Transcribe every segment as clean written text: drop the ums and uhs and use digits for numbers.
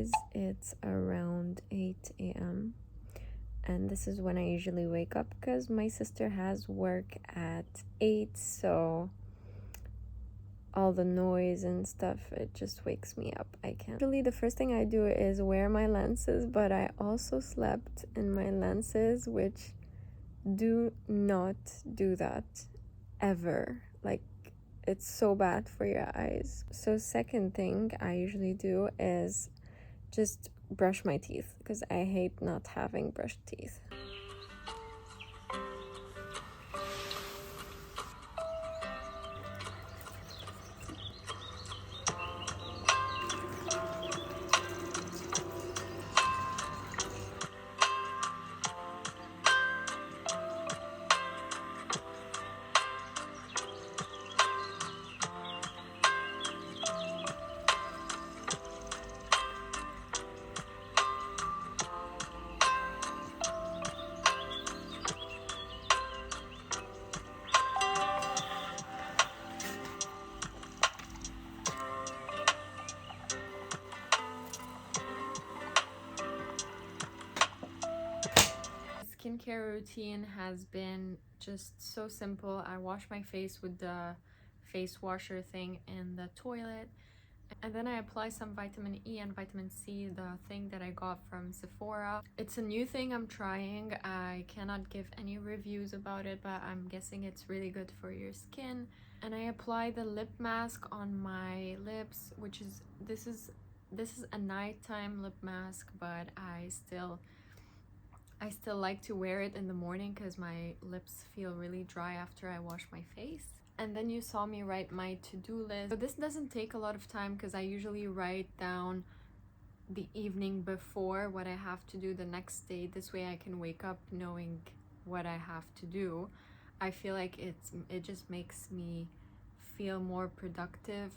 guys, it's around 8 a.m. and this is when I usually wake up because my sister has work at 8, so all the noise and stuff, it just wakes me up. I can't. Usually the first thing I do is wear my lenses, but I also slept in my lenses, which do not do that ever. Like, it's so bad for your eyes. So second thing I usually do is just brush my teeth because I hate not having brushed teeth. Skincare routine has been just so simple. I wash my face with the face washer thing in the toilet, and then I apply some vitamin E and vitamin C, the thing that I got from Sephora. It's a new thing I'm trying. I cannot give any reviews about it, but I'm guessing it's really good for your skin. And I apply the lip mask on my lips, which is this is a nighttime lip mask, but I still like to wear it in the morning because my lips feel really dry after I wash my face. And then you saw me write my to-do list. So this doesn't take a lot of time because I usually write down the evening before what I have to do the next day. This way I can wake up knowing what I have to do. I feel like it just makes me feel more productive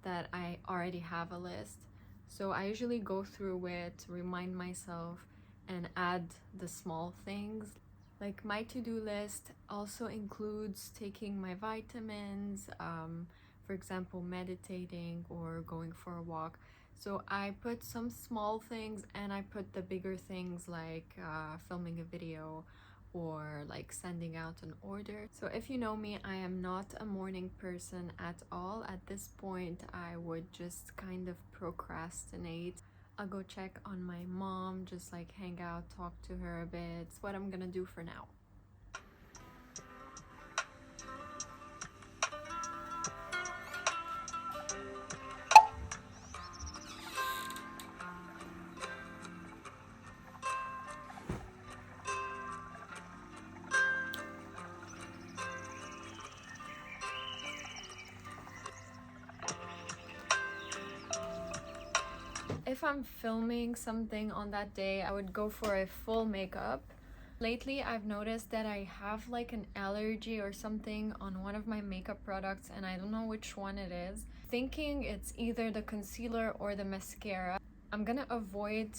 that I already have a list. So I usually go through it, remind myself, and add the small things. Like, my to-do list also includes taking my vitamins, for example, meditating or going for a walk. So I put some small things and I put the bigger things like filming a video or like sending out an order. So if you know me, I am not a morning person at all. At this point, I would just kind of procrastinate. I'll go check on my mom, just like hang out, talk to her a bit. It's what I'm gonna do for now. If I'm filming something on that day, I would go for a full makeup. Lately, I've noticed that I have like an allergy or something on one of my makeup products and I don't know which one it is. Thinking it's either the concealer or the mascara. I'm gonna avoid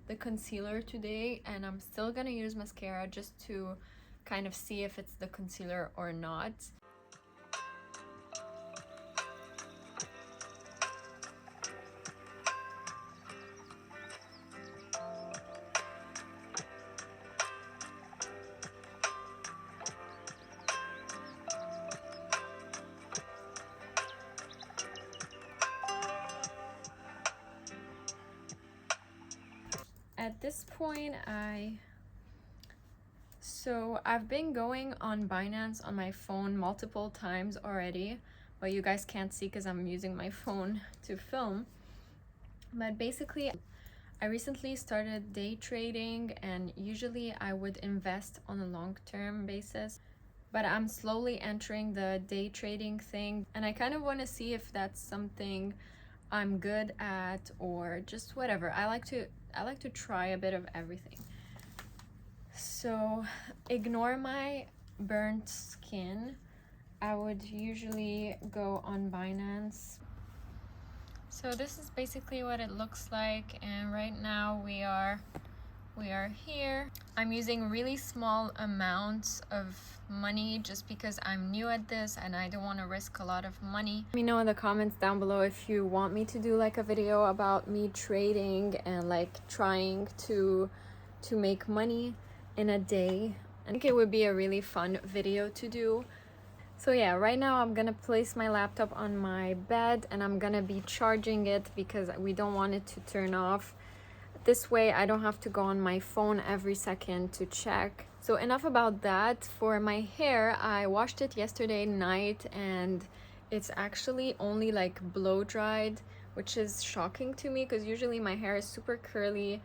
the concealer today and I'm still gonna use mascara just to kind of see if it's the concealer or not. At this point, I've been going on Binance on my phone multiple times already, but you guys can't see because I'm using my phone to film. But basically, I recently started day trading and usually I would invest on a long-term basis, but I'm slowly entering the day trading thing and I kind of want to see if that's something I'm good at or just whatever. I like to try a bit of everything. So ignore my burnt skin. I would usually go on Binance. So this is basically what it looks like, and right now we are We are here. I'm using really small amounts of money just because I'm new at this and I don't want to risk a lot of money. Let me know in the comments down below if you want me to do like a video about me trading and like trying to make money in a day. I think it would be a really fun video to do. So yeah, right now I'm gonna place my laptop on my bed and I'm gonna be charging it because we don't want it to turn off. This way I don't have to go on my phone every second to check. So enough about that. For my hair, I washed it yesterday night and it's actually only like blow dried, which is shocking to me because usually my hair is super curly,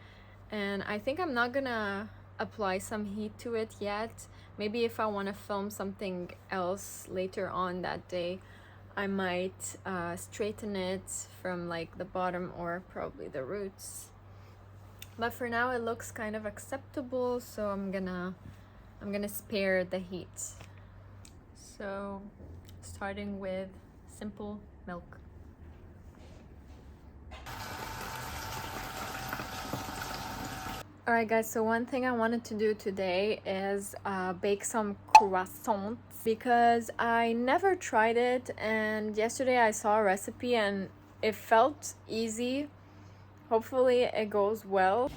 and I think I'm not gonna apply some heat to it yet. Maybe if I want to film something else later on that day, I might straighten it from like the bottom or probably the roots. But for now it looks kind of acceptable, so I'm gonna spare the heat. So starting with simple milk. Alright guys, so one thing I wanted to do today is bake some croissants because I never tried it, and yesterday I saw a recipe and it felt easy. Hopefully it goes well.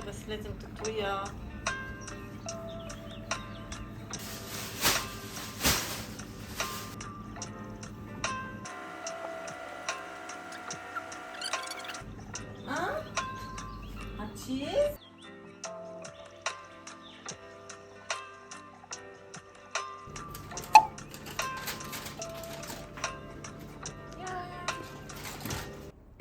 بس لازم تطويها. هالتشيز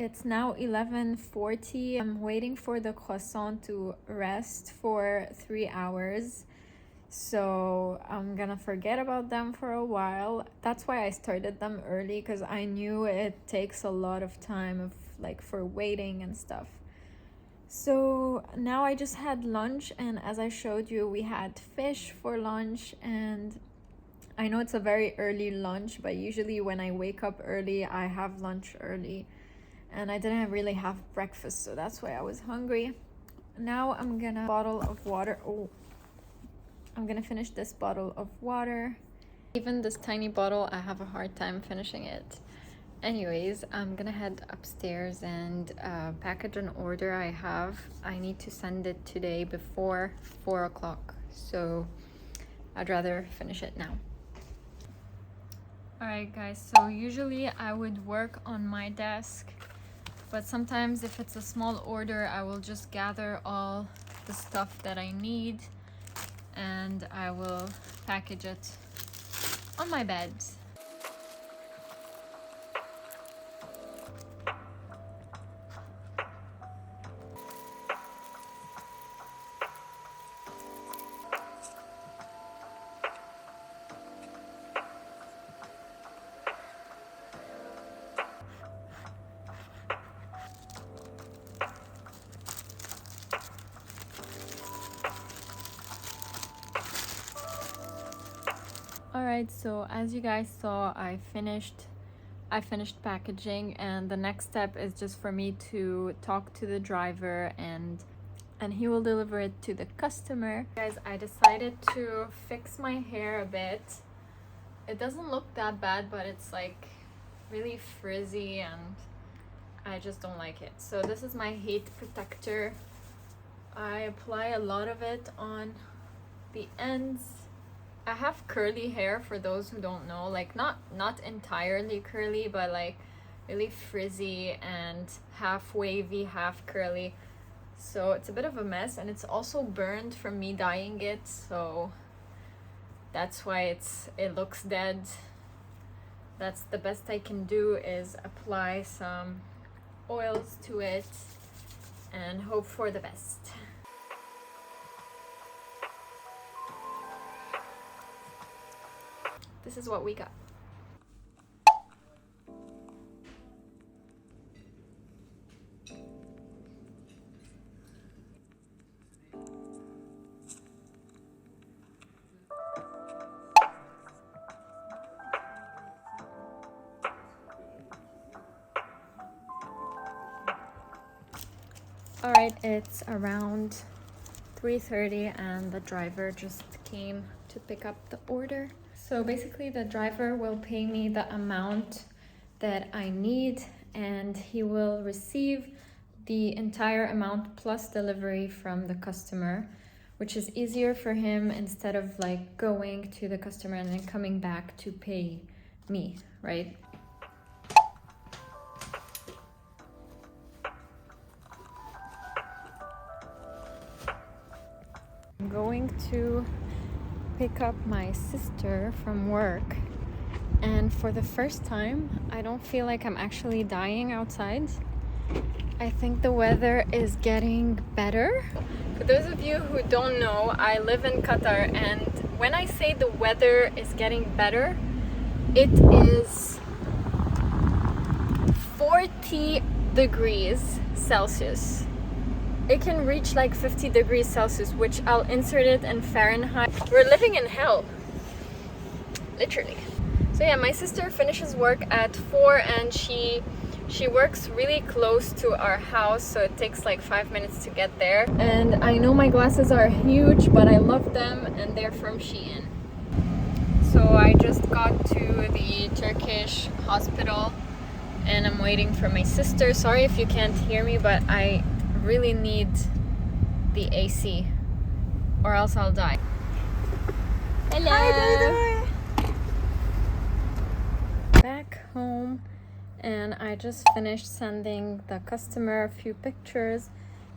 It's now 11:40. I'm waiting for the croissant to rest for 3 hours. So I'm gonna forget about them for a while. That's why I started them early, because I knew it takes a lot of time of like for waiting and stuff. So now I just had lunch, and as I showed you, we had fish for lunch. And I know it's a very early lunch, but usually when I wake up early, I have lunch early. And I didn't really have breakfast, so that's why I was hungry. Now I'm gonna bottle of water. I'm gonna finish this bottle of water. Even this tiny bottle, I have a hard time finishing it. Anyways, I'm gonna head upstairs and package an order I have. I need to send it today before 4 o'clock, so I'd rather finish it now. Alright guys, so usually I would work on my desk, but sometimes if it's a small order, I will just gather all the stuff that I need and I will package it on my bed. Alright, so as you guys saw, I finished packaging, and the next step is just for me to talk to the driver and he will deliver it to the customer. Guys, I decided to fix my hair a bit. It doesn't look that bad, but it's like really frizzy and I just don't like it. So this is my heat protector. I apply a lot of it on the ends. I have curly hair, for those who don't know, like not entirely curly, but like really frizzy and half wavy, half curly. So it's a bit of a mess, and it's also burned from me dyeing it, so that's why it looks dead. That's the best I can do, is apply some oils to it and hope for the best. This is what we got. All right, it's around 3:30 and the driver just came to pick up the order. So basically the driver will pay me the amount that I need and he will receive the entire amount plus delivery from the customer, which is easier for him instead of like going to the customer and then coming back to pay me, right? I'm going to pick up my sister from work, and for the first time I don't feel like I'm actually dying outside. I think the weather is getting better. For those of you who don't know, I live in Qatar, and when I say the weather is getting better, it is 40 degrees Celsius. It can reach like 50 degrees Celsius, which I'll insert it in Fahrenheit. We're living in hell, literally. So yeah, my sister finishes work at 4 and she works really close to our house, so it takes like 5 minutes to get there. And I know my glasses are huge, but I love them and they're from Shein. So I just got to the Turkish hospital and I'm waiting for my sister. Sorry if you can't hear me, but I really need the AC or else I'll die. Hello. Hi, Back home, and I just finished sending the customer a few pictures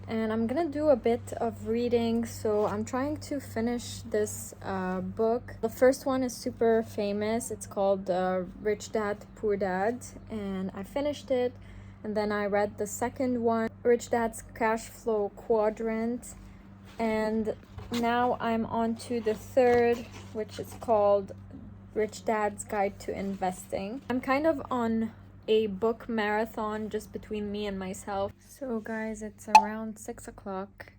and I'm gonna do a bit of reading. So I'm trying to finish this book. The first one is super famous. It's called Rich Dad Poor Dad, and I finished it. And then I read the second one, Rich Dad's Cash Flow Quadrant. And now I'm on to the third, which is called Rich Dad's Guide to Investing. I'm kind of on a book marathon just between me and myself. So guys, it's around 6 o'clock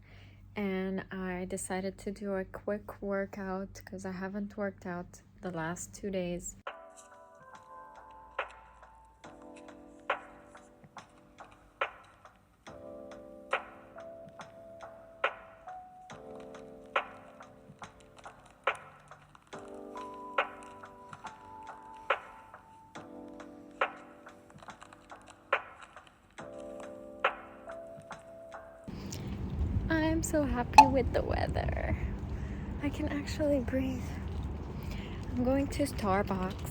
and I decided to do a quick workout because I haven't worked out the last 2 days. I'm so happy with the weather. I can actually breathe. I'm going to Starbucks.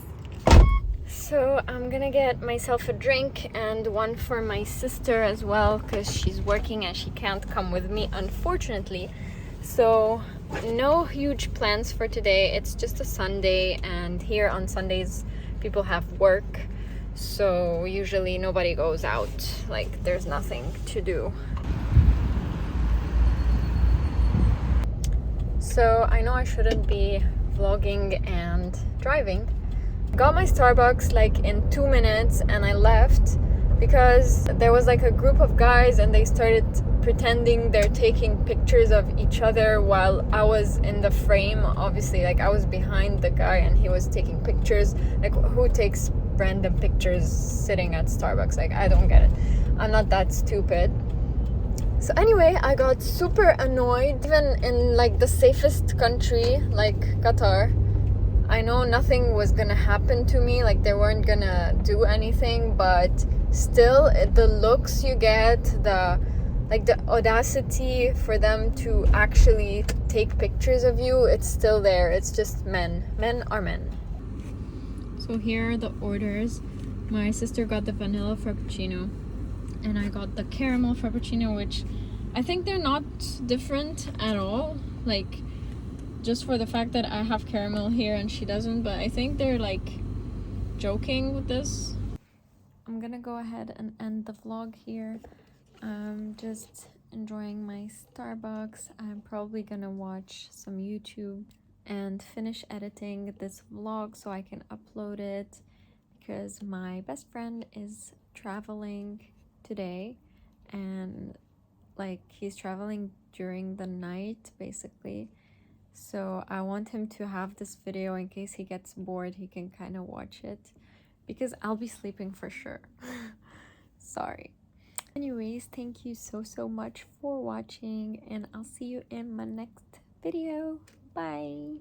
So I'm gonna get myself a drink and one for my sister as well because she's working and she can't come with me, unfortunately. So no huge plans for today. It's just a Sunday and here on Sundays people have work. So usually nobody goes out. Like there's nothing to do. So I know I shouldn't be vlogging and driving. Got my Starbucks like in 2 minutes and I left because there was like a group of guys and they started pretending they're taking pictures of each other while I was in the frame. Obviously, like I was behind the guy and he was taking pictures. Like who takes random pictures sitting at Starbucks? Like I don't get it. I'm not that stupid. So anyway, I got super annoyed. Even in like the safest country like Qatar, I know nothing was gonna happen to me, like they weren't gonna do anything, but still the looks you get, the audacity for them to actually take pictures of you, it's still there. It's just men are men. So here are the orders. My sister got the vanilla frappuccino and I got the caramel frappuccino, which I think they're not different at all, like just for the fact that I have caramel here and she doesn't, but I think they're like joking with this. I'm gonna go ahead and end the vlog here. I'm just enjoying my Starbucks. I'm probably gonna watch some YouTube and finish editing this vlog so I can upload it because my best friend is traveling today, and like he's traveling during the night basically. So I want him to have this video in case he gets bored, he can kind of watch it because I'll be sleeping for sure. Sorry. Anyways, thank you so much for watching, and I'll see you in my next video. Bye.